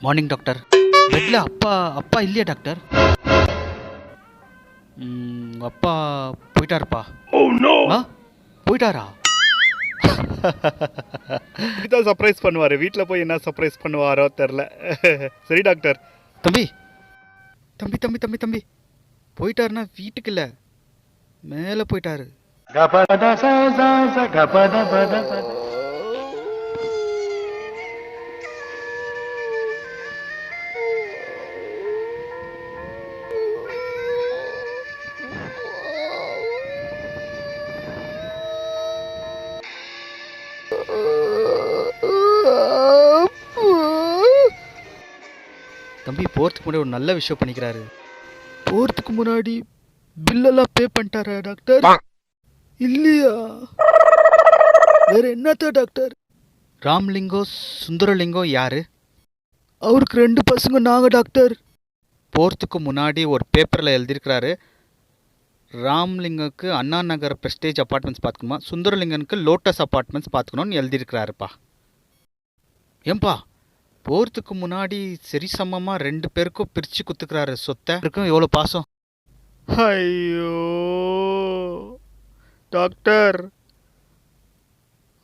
Morning doctor. பெட்ல அப்பா அப்பா இல்லையா டாக்டர்? அப்பா போயிட்டாருப்பா. ஆ போயிட்டாரா? இதுதான் சர்ப்ரைஸ் பண்ணுவார். வீட்டில் போய் என்ன சர்ப்ரைஸ் பண்ணுவாரோ தெரில. சரி டாக்டர். தம்பி தம்பி தம்பி தம்பி தம்பி போயிட்டாருன்னா வீட்டுக்கு இல்லை, மேலே போயிட்டாரு. தம்பி போகிறதுக்கு முன்னாடி ஒரு நல்ல விஷயம் பண்ணிக்கிறாரு. போகிறதுக்கு முன்னாடி பில்லெல்லாம் பே பண்ணிட்டாரா டாக்டர்? இல்லையா? வேற என்னத்த டாக்டர்? ராம்லிங்கம் சுந்தரலிங்கம் யாரு? அவருக்கு 2 பசங்க நாங்க டாக்டர். போகிறதுக்கு முன்னாடி ஒரு பேப்பரில் எழுதியிருக்கிறாரு, ராம்லிங்கனுக்கு Anna Nagar பிரஸ்டேஜ் apartments பார்த்துக்கணுமா, சுந்தரலிங்கனுக்கு lotus apartments பார்த்துக்கணும்னு எழுதியிருக்கிறாருப்பா. ஏன்பா போகிறதுக்கு முன்னாடி சரி சமமாக 2 பேருக்கும் பிரித்து குத்துக்கிறாரு சொத்தை. இருக்கும் எவ்வளோ பாசம். ஐயோ டாக்டர்,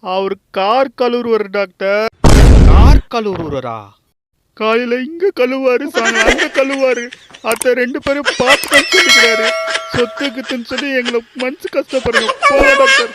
அவர் கார் கழுவுவர் டாக்டர். கார் கழுவுறா? காலையில் இங்கே கழுவாரு, சாயங்காலம் அங்கே கழுவாரு. அத்தை 2 பேரும் பார்த்து சொல்லிக்கிறாரு. சொத்து குத்துன்னு சொல்லி எங்களை மனசு கஷ்டப்படுங்க. போங்க டாக்டர்.